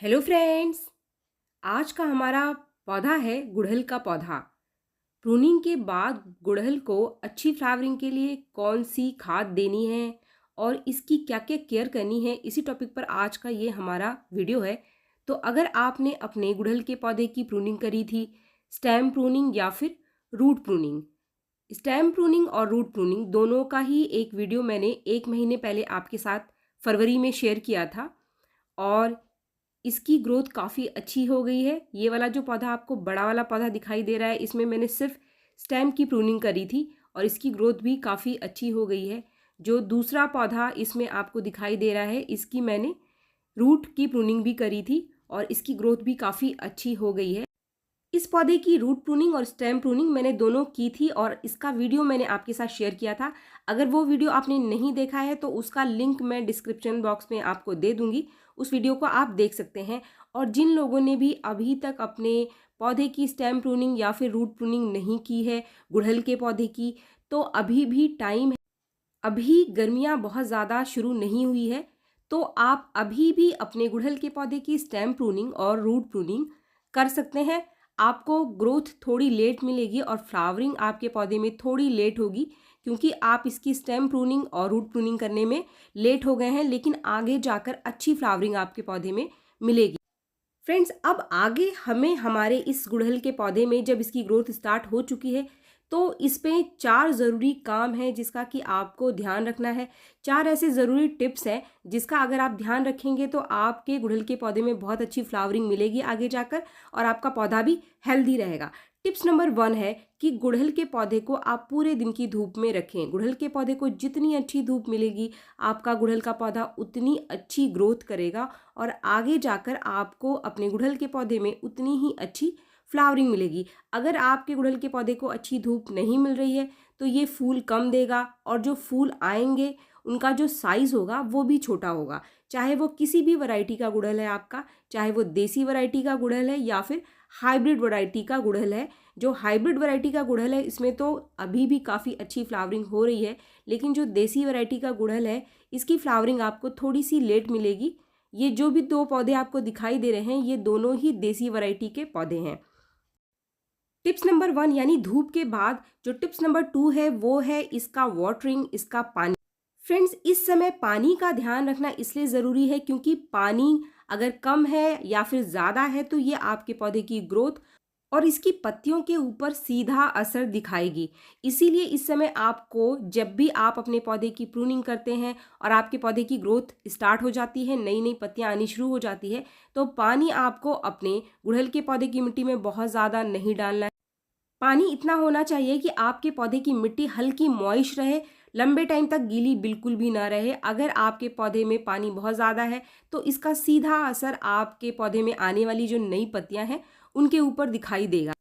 Hello friends. आज का हमारा पौधा है गुड़हल का पौधा। प्रूनिंग के बाद गुड़हल को अच्छी फ्लावरिंग के लिए कौन सी खाद देनी है और इसकी क्या क्या केयर करनी है, इसी टॉपिक पर आज का ये हमारा वीडियो है। तो अगर आपने अपने गुड़हल के पौधे की प्रूनिंग करी थी, स्टेम प्रूनिंग या फिर रूट प्रूनिंग, स्टेम प्रूनिंग और रूट प्रूनिंग दोनों का ही एक वीडियो मैंने 1 महीने पहले आपके साथ फरवरी में शेयर किया था और इसकी ग्रोथ काफ़ी अच्छी हो गई है। ये वाला जो पौधा आपको बड़ा वाला पौधा दिखाई दे रहा है, इसमें मैंने सिर्फ स्टेम की प्रूनिंग करी थी और इसकी ग्रोथ भी काफ़ी अच्छी हो गई है। जो दूसरा पौधा इसमें आपको दिखाई दे रहा है, इसकी मैंने रूट की प्रूनिंग भी करी थी और इसकी ग्रोथ भी काफ़ी अच्छी हो गई है। इस पौधे की रूट प्रूनिंग और स्टेम प्रूनिंग मैंने दोनों की थी और इसका वीडियो मैंने आपके साथ शेयर किया था। अगर वो वीडियो आपने नहीं देखा है तो उसका लिंक मैं डिस्क्रिप्शन बॉक्स में आपको दे दूंगी, उस वीडियो को आप देख सकते हैं। और जिन लोगों ने भी अभी तक अपने पौधे की स्टेम प्रूनिंग या फिर रूट प्रूनिंग नहीं की है गुड़हल के पौधे की, तो अभी भी टाइम है। अभी गर्मियाँ बहुत ज़्यादा शुरू नहीं हुई है, तो आप अभी भी अपने गुड़हल के पौधे की स्टेम प्रूनिंग और रूट प्रूनिंग कर सकते हैं। आपको ग्रोथ थोड़ी लेट मिलेगी और फ्लावरिंग आपके पौधे में थोड़ी लेट होगी, क्योंकि आप इसकी स्टेम प्रूनिंग और रूट प्रूनिंग करने में लेट हो गए हैं, लेकिन आगे जाकर अच्छी फ्लावरिंग आपके पौधे में मिलेगी। फ्रेंड्स, अब आगे हमें हमारे इस गुड़हल के पौधे में जब इसकी ग्रोथ स्टार्ट हो चुकी है, तो इस पे 4 ज़रूरी काम है जिसका कि आपको ध्यान रखना है। 4 ऐसे ज़रूरी टिप्स हैं जिसका अगर आप ध्यान रखेंगे तो आपके गुड़हल के पौधे में बहुत अच्छी फ्लावरिंग मिलेगी आगे जाकर और आपका पौधा भी हेल्दी रहेगा। टिप्स नंबर 1 है कि गुड़हल के पौधे को आप पूरे दिन की धूप में रखें। गुड़हल के पौधे को जितनी अच्छी धूप मिलेगी, आपका गुड़हल का पौधा उतनी अच्छी ग्रोथ करेगा और आगे जाकर आपको अपने गुड़हल के पौधे में उतनी ही अच्छी फ्लावरिंग मिलेगी। अगर आपके गुड़हल के पौधे को अच्छी धूप नहीं मिल रही है तो ये फूल कम देगा और जो फूल आएंगे उनका जो साइज़ होगा वो भी छोटा होगा। चाहे वो किसी भी वैरायटी का गुड़हल है आपका, चाहे वो देसी वैरायटी का गुड़हल है या फिर हाइब्रिड वैरायटी का गुड़हल है। जो हाइब्रिड वैरायटी का गुड़हल है इसमें तो अभी भी काफ़ी अच्छी फ्लावरिंग हो रही है, लेकिन जो देसी वैरायटी का गुड़हल है इसकी फ्लावरिंग आपको थोड़ी सी लेट मिलेगी। ये जो भी 2 पौधे आपको दिखाई दे रहे हैं, ये दोनों ही देसी वैरायटी के पौधे हैं। टिप्स नंबर 1 यानी धूप के बाद जो टिप्स नंबर 2 है वो है इसका वाटरिंग, इसका पानी। फ्रेंड्स, इस समय पानी का ध्यान रखना इसलिए ज़रूरी है क्योंकि पानी अगर कम है या फिर ज़्यादा है तो ये आपके पौधे की ग्रोथ और इसकी पत्तियों के ऊपर सीधा असर दिखाएगी। इसीलिए इस समय आपको, जब भी आप अपने पौधे की प्रूनिंग करते हैं और आपके पौधे की ग्रोथ स्टार्ट हो जाती है, नई नई पत्तियां आनी शुरू हो जाती है, तो पानी आपको अपने गुड़हल के पौधे की मिट्टी में बहुत ज़्यादा नहीं डालना है। पानी इतना होना चाहिए कि आपके पौधे की मिट्टी हल्की मॉइश रहे, लंबे टाइम तक गीली बिल्कुल भी ना रहे। अगर आपके पौधे में पानी बहुत ज़्यादा है तो इसका सीधा असर आपके पौधे में आने वाली जो नई पत्तियां हैं उनके ऊपर दिखाई देगा।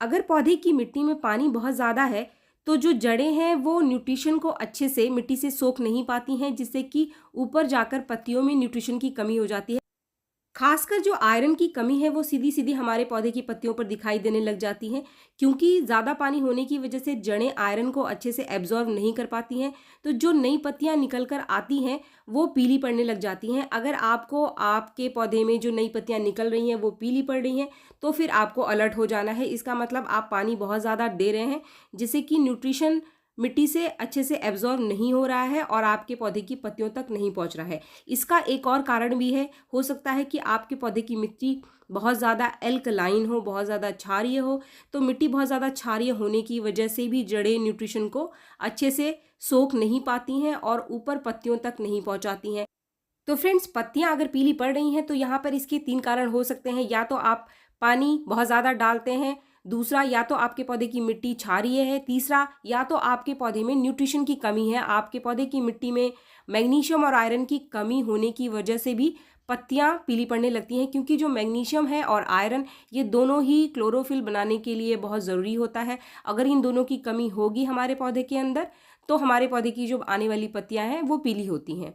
अगर पौधे की मिट्टी में पानी बहुत ज़्यादा है तो जो जड़ें हैं वो न्यूट्रिशन को अच्छे से मिट्टी से सोख नहीं पाती हैं, जिससे कि ऊपर जाकर पत्तियों में न्यूट्रिशन की कमी हो जाती है। खासकर जो आयरन की कमी है वो सीधी सीधी हमारे पौधे की पत्तियों पर दिखाई देने लग जाती है, क्योंकि ज़्यादा पानी होने की वजह से जड़ें आयरन को अच्छे से एब्जॉर्व नहीं कर पाती हैं। तो जो नई पत्तियां निकल कर आती हैं वो पीली पड़ने लग जाती हैं। अगर आपको आपके पौधे में जो नई पत्तियां निकल रही हैं वो पीली पड़ रही हैं तो फिर आपको अलर्ट हो जाना है। इसका मतलब आप पानी बहुत ज़्यादा दे रहे हैं, जिससे कि न्यूट्रिशन मिट्टी से अच्छे से एब्जॉर्व नहीं हो रहा है और आपके पौधे की पत्तियों तक नहीं पहुंच रहा है। इसका एक और कारण भी है, हो सकता है कि आपके पौधे की मिट्टी बहुत ज़्यादा एल्कलाइन हो, बहुत ज़्यादा क्षारीय हो। तो मिट्टी बहुत ज़्यादा क्षारीय होने की वजह से भी जड़ें न्यूट्रिशन को अच्छे से सोख नहीं पाती हैं और ऊपर पत्तियों तक नहीं पहुंचाती हैं। तो फ्रेंड्स, पत्तियां अगर पीली पड़ रही हैं तो यहाँ पर इसके 3 कारण हो सकते हैं। या तो आप पानी बहुत ज़्यादा डालते हैं, दूसरा या तो आपके पौधे की मिट्टी क्षारीय है, तीसरा या तो आपके पौधे में न्यूट्रिशन की कमी है। आपके पौधे की मिट्टी में मैग्नीशियम और आयरन की कमी होने की वजह से भी पत्तियां पीली पड़ने लगती हैं, क्योंकि जो मैग्नीशियम है और आयरन, ये दोनों ही क्लोरोफिल बनाने के लिए बहुत ज़रूरी होता है। अगर इन दोनों की कमी होगी हमारे पौधे के अंदर तो हमारे पौधे की जो आने वाली पत्तियां हैं वो पीली होती हैं।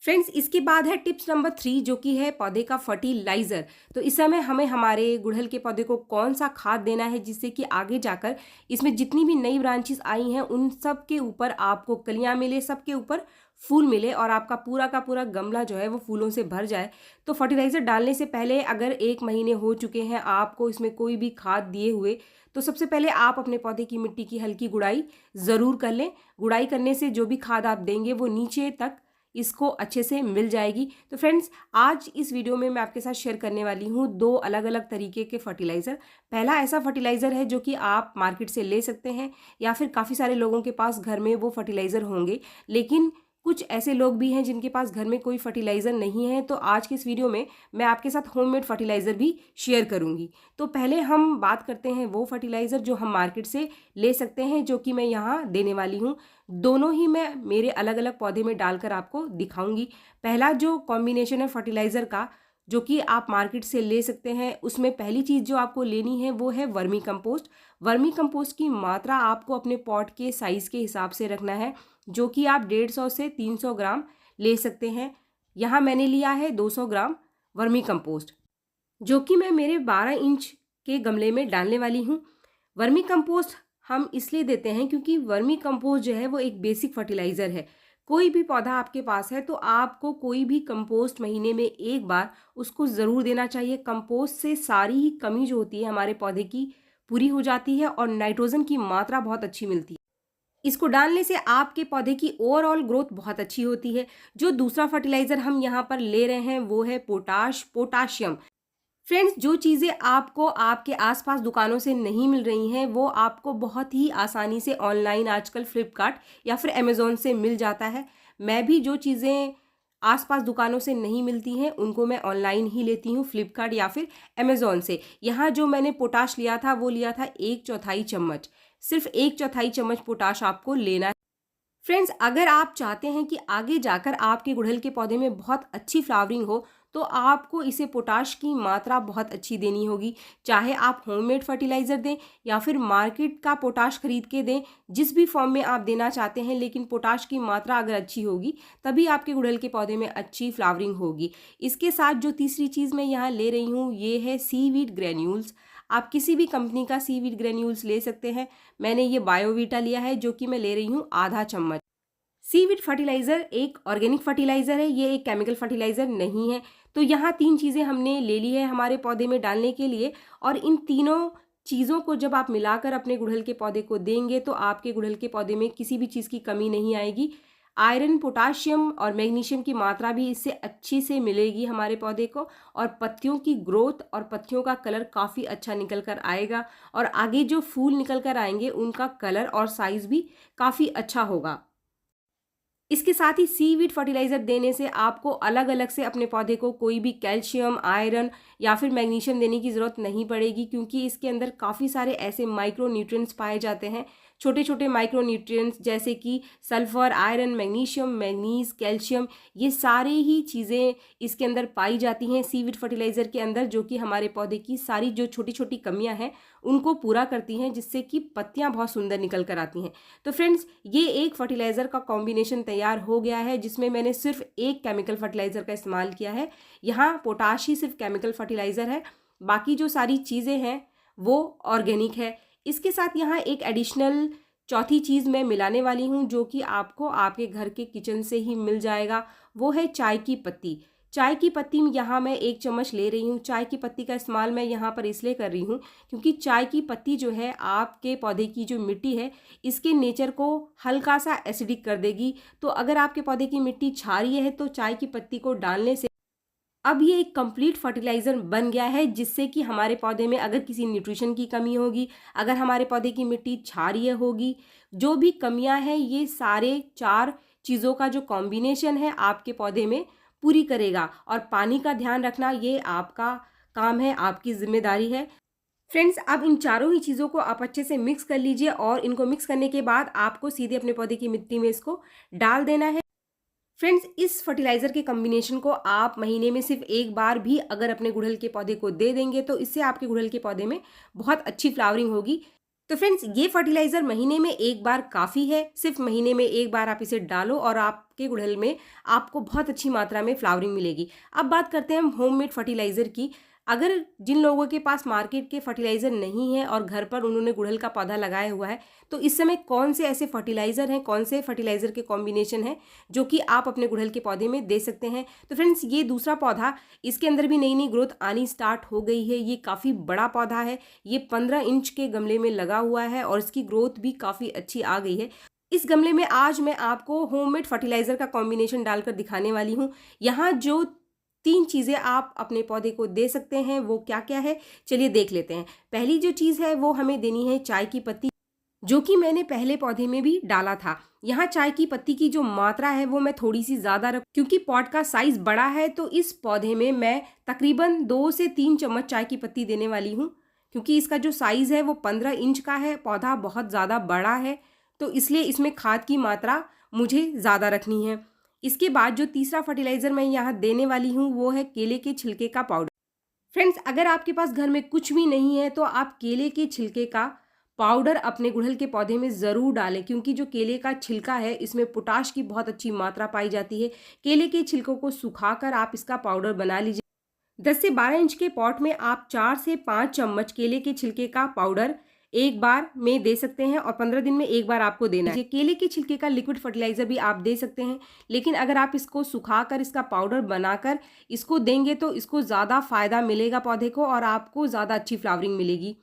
फ्रेंड्स, इसके बाद है टिप्स नंबर 3 जो कि है पौधे का फर्टिलाइजर। तो इस समय हमें हमारे गुड़हल के पौधे को कौन सा खाद देना है जिससे कि आगे जाकर इसमें जितनी भी नई ब्रांचेस आई हैं उन सब के ऊपर आपको कलियां मिले, सबके ऊपर फूल मिले और आपका पूरा का पूरा गमला जो है वो फूलों से भर जाए। तो फर्टिलाइज़र डालने से पहले अगर 1 महीने हो चुके हैं आपको इसमें कोई भी खाद दिए हुए, तो सबसे पहले आप अपने पौधे की मिट्टी की हल्की गुड़ाई ज़रूर कर लें। गुड़ाई करने से जो भी खाद आप देंगे वो नीचे तक इसको अच्छे से मिल जाएगी। तो फ्रेंड्स, आज इस वीडियो में मैं आपके साथ शेयर करने वाली हूँ 2 अलग-अलग तरीके के फर्टिलाइज़र। पहला ऐसा फर्टिलाइज़र है जो कि आप मार्केट से ले सकते हैं या फिर काफ़ी सारे लोगों के पास घर में वो फर्टिलाइज़र होंगे, लेकिन कुछ ऐसे लोग भी हैं जिनके पास घर में कोई फर्टिलाइज़र नहीं है। तो आज की इस वीडियो में मैं आपके साथ होममेड फर्टिलाइज़र भी शेयर करूँगी। तो पहले हम बात करते हैं वो फर्टिलाइज़र जो हम मार्केट से ले सकते हैं, जो कि मैं यहाँ देने वाली हूँ। दोनों ही मैं मेरे अलग-अलग पौधे में डालकर आपको दिखाऊँगी। पहला जो कॉम्बिनेशन है फर्टिलाइज़र का, जो कि आप मार्केट से ले सकते हैं, उसमें पहली चीज़ जो आपको लेनी है वो है वर्मी कंपोस्ट। वर्मी कंपोस्ट की मात्रा आपको अपने पॉट के साइज़ के हिसाब से रखना है, जो कि आप 150 से 300 ग्राम ले सकते हैं। यहाँ मैंने लिया है 200 ग्राम वर्मी कंपोस्ट, जो कि मैं मेरे 12 इंच के गमले में डालने वाली हूँ। वर्मी कंपोस्ट हम इसलिए देते हैं क्योंकि वर्मी कंपोस्ट जो है वो एक बेसिक फर्टिलाइज़र है। कोई भी पौधा आपके पास है तो आपको कोई भी कंपोस्ट महीने में 1 बार उसको ज़रूर देना चाहिए। कंपोस्ट से सारी ही कमी जो होती है हमारे पौधे की पूरी हो जाती है और नाइट्रोजन की मात्रा बहुत अच्छी मिलती है। इसको डालने से आपके पौधे की ओवरऑल ग्रोथ बहुत अच्छी होती है। जो दूसरा फर्टिलाइज़र हम यहाँ पर ले रहे हैं वो है पोटाशियम। फ्रेंड्स, जो चीज़ें आपको आपके आसपास दुकानों से नहीं मिल रही हैं वो आपको बहुत ही आसानी से ऑनलाइन आजकल फ्लिपकार्ट या फिर अमेज़ॉन से मिल जाता है। मैं भी जो चीज़ें आसपास दुकानों से नहीं मिलती हैं उनको मैं ऑनलाइन ही लेती हूँ, फ्लिपकार्ट या फिर अमेज़ॉन से। यहाँ जो मैंने पोटाश लिया था वो लिया था 1/4 चम्मच। सिर्फ 1/4 चम्मच पोटाश आपको लेना है। फ्रेंड्स, अगर आप चाहते हैं कि आगे जाकर आपके गुड़हल के पौधे में बहुत अच्छी फ्लावरिंग हो तो आपको इसे पोटाश की मात्रा बहुत अच्छी देनी होगी। चाहे आप होममेड फर्टिलाइज़र दें या फिर मार्केट का पोटाश खरीद के दें, जिस भी फॉर्म में आप देना चाहते हैं, लेकिन पोटाश की मात्रा अगर अच्छी होगी तभी आपके गुड़हल के पौधे में अच्छी फ्लावरिंग होगी। इसके साथ जो तीसरी चीज़ मैं यहाँ ले रही हूँ ये है सीवीड ग्रैन्यूल्स। आप किसी भी कंपनी का सीवीड ग्रैन्यूल्स ले सकते हैं। मैंने ये बायोवीटा लिया है जो कि मैं ले रही हूँ आधा चम्मच। सीवीड फर्टिलाइज़र एक ऑर्गेनिक फर्टिलाइज़र है, ये एक केमिकल फर्टिलाइज़र नहीं है। तो यहाँ 3 चीज़ें हमने ले ली है हमारे पौधे में डालने के लिए, और इन तीनों चीज़ों को जब आप मिलाकर अपने गुड़हल के पौधे को देंगे तो आपके गुड़हल के पौधे में किसी भी चीज़ की कमी नहीं आएगी। आयरन, पोटाशियम और मैग्नीशियम की मात्रा भी इससे अच्छी से मिलेगी हमारे पौधे को, और पत्तियों की ग्रोथ और पत्तियों का कलर काफ़ी अच्छा निकल कर आएगा, और आगे जो फूल निकल कर आएंगे उनका कलर और साइज़ भी काफ़ी अच्छा होगा। इसके साथ ही सीवीड फर्टिलाइज़र देने से आपको अलग अलग से अपने पौधे को कोई भी कैल्शियम, आयरन या फिर मैग्नीशियम देने की ज़रूरत नहीं पड़ेगी, क्योंकि इसके अंदर काफ़ी सारे ऐसे माइक्रो न्यूट्रिएंट्स पाए जाते हैं। छोटे छोटे माइक्रो न्यूट्रिएंट्स जैसे कि sulphur, iron, magnesium, manganese, calcium, ये सारे ही चीज़ें इसके अंदर पाई जाती हैं सीवीड फर्टिलाइज़र के अंदर, जो कि हमारे पौधे की सारी जो छोटी छोटी कमियाँ हैं उनको पूरा करती हैं, जिससे कि पत्तियाँ बहुत सुंदर निकल कर आती हैं। तो फ्रेंड्स, ये एक फर्टिलाइज़र का कॉम्बिनेशन तैयार हो गया है जिसमें मैंने सिर्फ एक केमिकल फर्टिलाइज़र का इस्तेमाल किया है। यहाँ पोटाश ही सिर्फ केमिकल फर्टिलाइज़र है, बाकी जो सारी चीज़ें हैं वो ऑर्गेनिक है। इसके साथ यहाँ एक एडिशनल चौथी चीज़ मैं मिलाने वाली हूँ, जो कि आपको आपके घर के किचन से ही मिल जाएगा, वो है चाय की पत्ती। चाय की पत्ती यहाँ मैं 1 चम्मच ले रही हूँ। चाय की पत्ती का इस्तेमाल मैं यहाँ पर इसलिए कर रही हूँ क्योंकि चाय की पत्ती जो है आपके पौधे की जो मिट्टी है इसके नेचर को हल्का सा एसिडिक कर देगी। तो अगर आपके पौधे की मिट्टी क्षारीय है तो चाय की पत्ती को डालने से अब ये एक कंप्लीट फर्टिलाइज़र बन गया है, जिससे कि हमारे पौधे में अगर किसी न्यूट्रिशन की कमी होगी, अगर हमारे पौधे की मिट्टी क्षारीय होगी, जो भी कमियां हैं, ये सारे 4 चीज़ों का जो कॉम्बिनेशन है आपके पौधे में पूरी करेगा। और पानी का ध्यान रखना ये आपका काम है, आपकी जिम्मेदारी है। फ्रेंड्स, अब इन चारों ही चीज़ों को आप अच्छे से मिक्स कर लीजिए, और इनको मिक्स करने के बाद आपको सीधे अपने पौधे की मिट्टी में इसको डाल देना है। फ्रेंड्स, इस फर्टिलाइज़र के कॉम्बिनेशन को आप महीने में सिर्फ 1 बार भी अगर अपने गुड़हल के पौधे को दे देंगे तो इससे आपके गुड़हल के पौधे में बहुत अच्छी फ्लावरिंग होगी। तो फ्रेंड्स, ये फर्टिलाइज़र महीने में 1 बार काफ़ी है। सिर्फ महीने में 1 बार आप इसे डालो और आपके गुड़हल में आपको बहुत अच्छी मात्रा में फ्लावरिंग मिलेगी। अब बात करते हैं हम होममेड फर्टिलाइज़र की। अगर जिन लोगों के पास मार्केट के फर्टिलाइज़र नहीं है और घर पर उन्होंने गुड़हल का पौधा लगाया हुआ है, तो इस समय कौन से ऐसे फर्टिलाइज़र हैं, कौन से फर्टिलाइज़र के कॉम्बिनेशन हैं जो कि आप अपने गुड़हल के पौधे में दे सकते हैं। तो फ्रेंड्स, ये दूसरा पौधा, इसके अंदर भी नई नई ग्रोथ आनी स्टार्ट हो गई है। ये काफ़ी बड़ा पौधा है, ये 15 इंच के गमले में लगा हुआ है और इसकी ग्रोथ भी काफ़ी अच्छी आ गई है। इस गमले में आज मैं आपको होममेड फर्टिलाइज़र का कॉम्बिनेशन डालकर दिखाने वाली हूँ। यहाँ जो 3 चीज़ें आप अपने पौधे को दे सकते हैं वो क्या-क्या है, चलिए देख लेते हैं। पहली जो चीज़ है वो हमें देनी है चाय की पत्ती, जो कि मैंने पहले पौधे में भी डाला था। यहाँ चाय की पत्ती की जो मात्रा है वो मैं थोड़ी-सी ज़्यादा क्योंकि पॉट का साइज़ बड़ा है, तो इस पौधे में मैं तकरीबन 2 से 3 चम्मच चाय की पत्ती देने वाली हूँ। क्योंकि इसका जो साइज़ है वो 15 इंच का है, पौधा बहुत ज़्यादा बड़ा है, तो इसलिए इसमें खाद की मात्रा मुझे ज़्यादा रखनी है। इसके बाद जो तीसरा फर्टिलाइज़र मैं यहाँ देने वाली हूँ वो है केले के छिलके का पाउडर। फ्रेंड्स, अगर आपके पास घर में कुछ भी नहीं है तो आप केले के छिलके का पाउडर अपने गुड़हल के पौधे में ज़रूर डालें, क्योंकि जो केले का छिलका है इसमें पोटाश की बहुत अच्छी मात्रा पाई जाती है। केले के छिलकों को सुखाकर आप इसका पाउडर बना लीजिए। 10 से 12 इंच के पॉट में आप 4 से 5 चम्मच केले के छिलके का पाउडर एक बार में दे सकते हैं और 15 दिन में एक बार आपको देना है। केले के छिलके का लिक्विड फर्टिलाइज़र भी आप दे सकते हैं, लेकिन अगर आप इसको सुखाकर इसका पाउडर बनाकर इसको देंगे तो इसको ज़्यादा फ़ायदा मिलेगा पौधे को और आपको ज़्यादा अच्छी फ्लावरिंग मिलेगी।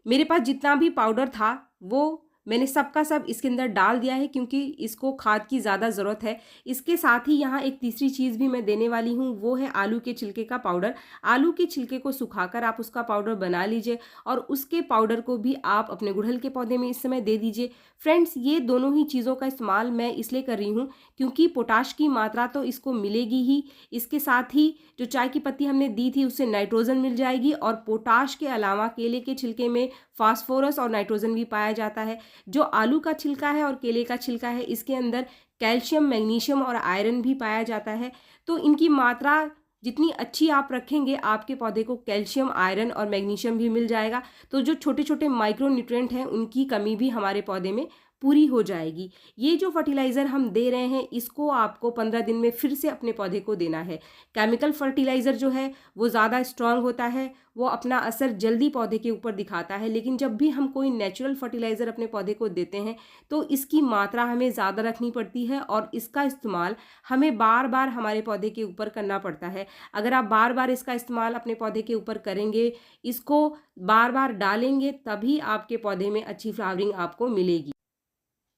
मेरे पास जितना भी पाउडर था वो मैंने सब का सब इसके अंदर डाल दिया है, क्योंकि इसको खाद की ज़्यादा ज़रूरत है। इसके साथ ही यहाँ एक तीसरी चीज़ भी मैं देने वाली हूँ, वो है आलू के छिलके का पाउडर। आलू के छिलके को सुखाकर आप उसका पाउडर बना लीजिए और उसके पाउडर को भी आप अपने गुड़हल के पौधे में इस समय दे दीजिए। फ्रेंड्स, ये दोनों ही चीज़ों का इस्तेमाल मैं इसलिए कर रही हूँ क्योंकि पोटाश की मात्रा तो इसको मिलेगी ही, इसके साथ ही जो चाय की पत्ती हमने दी थी उससे नाइट्रोजन मिल जाएगी और पोटाश के अलावा केले के छिलके में फास्फोरस और नाइट्रोजन भी पाया जाता है। जो आलू का छिलका है और केले का छिलका है इसके अंदर कैल्शियम, मैग्नीशियम और आयरन भी पाया जाता है। तो इनकी मात्रा जितनी अच्छी आप रखेंगे, आपके पौधे को कैल्शियम, आयरन और मैग्नीशियम भी मिल जाएगा। तो जो छोटे छोटे माइक्रो न्यूट्रिएंट हैं उनकी कमी भी हमारे पौधे में पूरी हो जाएगी। ये जो फर्टिलाइज़र हम दे रहे हैं इसको आपको 15 दिन में फिर से अपने पौधे को देना है। केमिकल फर्टिलाइज़र जो है वो ज़्यादा स्ट्रांग होता है, वो अपना असर जल्दी पौधे के ऊपर दिखाता है, लेकिन जब भी हम कोई नेचुरल फर्टिलाइज़र अपने पौधे को देते हैं तो इसकी मात्रा हमें ज़्यादा रखनी पड़ती है और इसका इस्तेमाल हमें बार बार हमारे पौधे के ऊपर करना पड़ता है। अगर आप बार बार इसका इस्तेमाल अपने पौधे के ऊपर करेंगे, इसको बार बार डालेंगे, तभी आपके पौधे में अच्छी फ्लावरिंग आपको मिलेगी।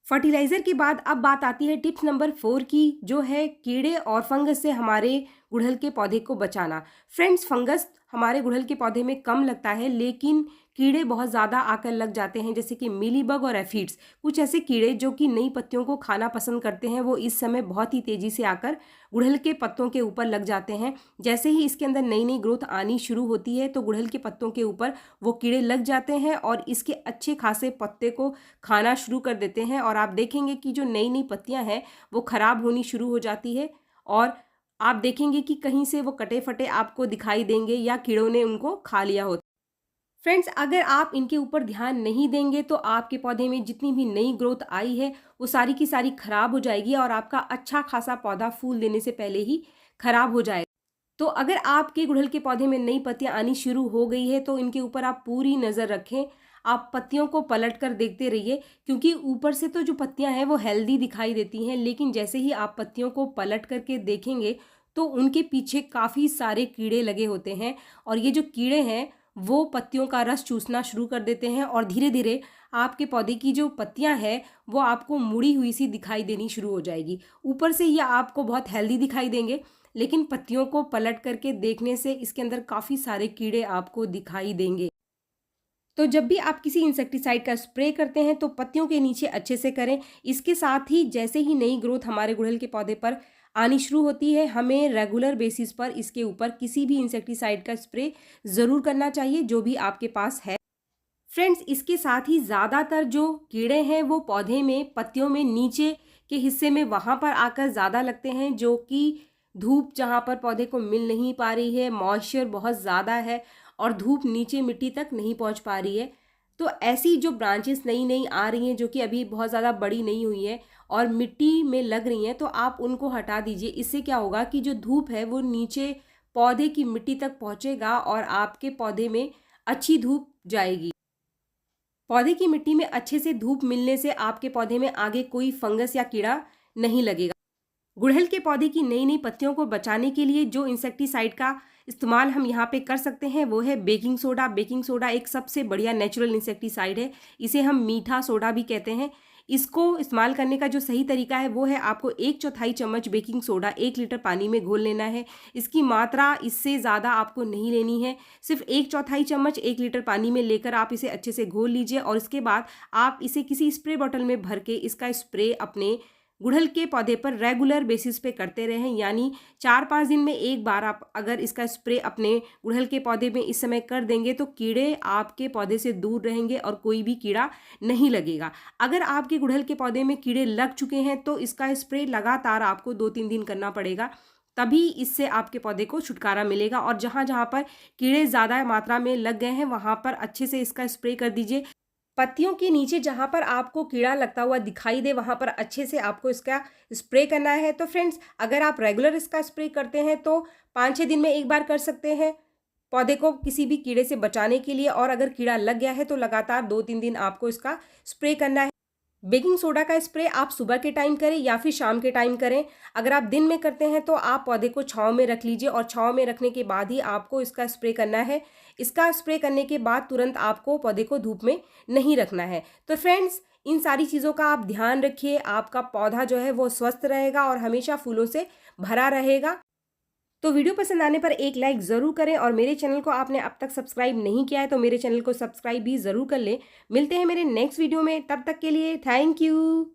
फर्टिलाइज़र के बाद अब बात आती है टिप्स नंबर 4 की, जो है कीड़े और फंगस से हमारे गुड़हल के पौधे को बचाना। फ्रेंड्स, फंगस हमारे गुड़हल के पौधे में कम लगता है, लेकिन कीड़े बहुत ज़्यादा आकर लग जाते हैं, जैसे कि मीलीबग और एफिड्स। कुछ ऐसे कीड़े जो कि नई पत्तियों को खाना पसंद करते हैं, वो इस समय बहुत ही तेज़ी से आकर गुड़हल के पत्तों के ऊपर लग जाते हैं। जैसे ही इसके अंदर नई नई ग्रोथ आनी शुरू होती है तो गुड़हल के पत्तों के ऊपर वो कीड़े लग जाते हैं और इसके अच्छे खासे पत्ते को खाना शुरू कर देते हैं और आप देखेंगे कि जो नई नई पत्तियां हैं वो ख़राब होनी शुरू हो जाती है और आप देखेंगे कि कहीं से वो कटे फटे आपको दिखाई देंगे या कीड़ों ने उनको खा लिया होता। फ्रेंड्स, अगर आप इनके ऊपर ध्यान नहीं देंगे तो आपके पौधे में जितनी भी नई ग्रोथ आई है वो सारी की सारी खराब हो जाएगी और आपका अच्छा खासा पौधा फूल देने से पहले ही खराब हो जाएगा। तो अगर आपके गुड़हल के पौधे में नई पत्तियां आनी शुरू हो गई है तो इनके ऊपर आप पूरी नज़र रखें। आप पत्तियों को पलट कर देखते रहिए, क्योंकि ऊपर से तो जो पत्तियां हैं वो हेल्दी दिखाई देती हैं, लेकिन जैसे ही आप पत्तियों को पलट करके देखेंगे तो उनके पीछे काफ़ी सारे कीड़े लगे होते हैं और ये जो कीड़े हैं वो पत्तियों का रस चूसना शुरू कर देते हैं और धीरे धीरे आपके पौधे की जो पत्तियां हैं वो आपको मुड़ी हुई सी दिखाई देनी शुरू हो जाएगी। ऊपर से ये आपको बहुत हेल्दी दिखाई देंगे, लेकिन पत्तियों को पलट करके देखने से इसके अंदर काफ़ी सारे कीड़े आपको दिखाई देंगे। तो जब भी आप किसी इंसेक्टिसाइड का स्प्रे करते हैं तो पत्तियों के नीचे अच्छे से करें। इसके साथ ही जैसे ही नई ग्रोथ हमारे गुड़हल के पौधे पर आनी शुरू होती है, हमें रेगुलर बेसिस पर इसके ऊपर किसी भी इंसेक्टिसाइड का स्प्रे ज़रूर करना चाहिए, जो भी आपके पास है। फ्रेंड्स, इसके साथ ही ज़्यादातर जो कीड़े हैं वो पौधे में पत्तियों में नीचे के हिस्से में वहाँ पर आकर ज़्यादा लगते हैं, जो कि धूप जहाँ पर पौधे को मिल नहीं पा रही है, मॉइस्चर बहुत ज़्यादा है और धूप नीचे मिट्टी तक नहीं पहुँच पा रही है। तो ऐसी जो ब्रांचेस नई नई आ रही हैं जो कि अभी बहुत ज़्यादा बड़ी नहीं हुई है और मिट्टी में लग रही हैं, तो आप उनको हटा दीजिए। इससे क्या होगा कि जो धूप है वो नीचे पौधे की मिट्टी तक पहुंचेगा और आपके पौधे में अच्छी धूप जाएगी। पौधे की मिट्टी में अच्छे से धूप मिलने से आपके पौधे में आगे कोई फंगस या कीड़ा नहीं लगेगा। गुड़हल के पौधे की नई नई पत्तियों को बचाने के लिए जो इंसेक्टिसाइड का इस्तेमाल हम यहाँ पे कर सकते हैं वो है बेकिंग सोडा। बेकिंग सोडा एक सबसे बढ़िया नेचुरल इंसेक्टिसाइड है। इसे हम मीठा सोडा भी कहते हैं। इसको इस्तेमाल करने का जो सही तरीका है वो है आपको 1/4 चम्मच बेकिंग सोडा 1 लीटर पानी में घोल लेना है। इसकी मात्रा इससे ज़्यादा आपको नहीं लेनी है। सिर्फ 1/4 चम्मच 1 लीटर पानी में लेकर आप इसे अच्छे से घोल लीजिए और इसके बाद आप इसे किसी स्प्रे बॉटल में भर के इसका स्प्रे अपने गुड़हल के पौधे पर रेगुलर बेसिस पे करते रहें। यानी 4-5 दिन में एक बार आप अगर इसका स्प्रे अपने गुड़हल के पौधे में इस समय कर देंगे तो कीड़े आपके पौधे से दूर रहेंगे और कोई भी कीड़ा नहीं लगेगा। अगर आपके गुड़हल के पौधे में कीड़े लग चुके हैं तो इसका स्प्रे लगातार आपको 2-3 दिन करना पड़ेगा, तभी इससे आपके पौधे को छुटकारा मिलेगा। और जहाँ जहाँ पर कीड़े ज़्यादा मात्रा में लग गए हैं वहाँ पर अच्छे से इसका स्प्रे कर दीजिए। पत्तियों के नीचे जहाँ पर आपको कीड़ा लगता हुआ दिखाई दे वहाँ पर अच्छे से आपको इसका स्प्रे करना है। तो फ्रेंड्स, अगर आप रेगुलर इसका स्प्रे करते हैं तो 5-6 दिन में एक बार कर सकते हैं पौधे को किसी भी कीड़े से बचाने के लिए। और अगर कीड़ा लग गया है तो लगातार 2-3 दिन आपको इसका स्प्रे करना है। बेकिंग सोडा का स्प्रे आप सुबह के टाइम करें या फिर शाम के टाइम करें। अगर आप दिन में करते हैं तो आप पौधे को छांव में रख लीजिए और छांव में रखने के बाद ही आपको इसका स्प्रे करना है। इसका स्प्रे करने के बाद तुरंत आपको पौधे को धूप में नहीं रखना है। तो फ्रेंड्स, इन सारी चीज़ों का आप ध्यान रखिए। आपका पौधा जो है वो स्वस्थ रहेगा और हमेशा फूलों से भरा रहेगा। तो वीडियो पसंद आने पर एक लाइक ज़रूर करें और मेरे चैनल को आपने अब तक सब्सक्राइब नहीं किया है तो मेरे चैनल को सब्सक्राइब भी ज़रूर कर लें। मिलते हैं मेरे नेक्स्ट वीडियो में, तब तक के लिए थैंक यू।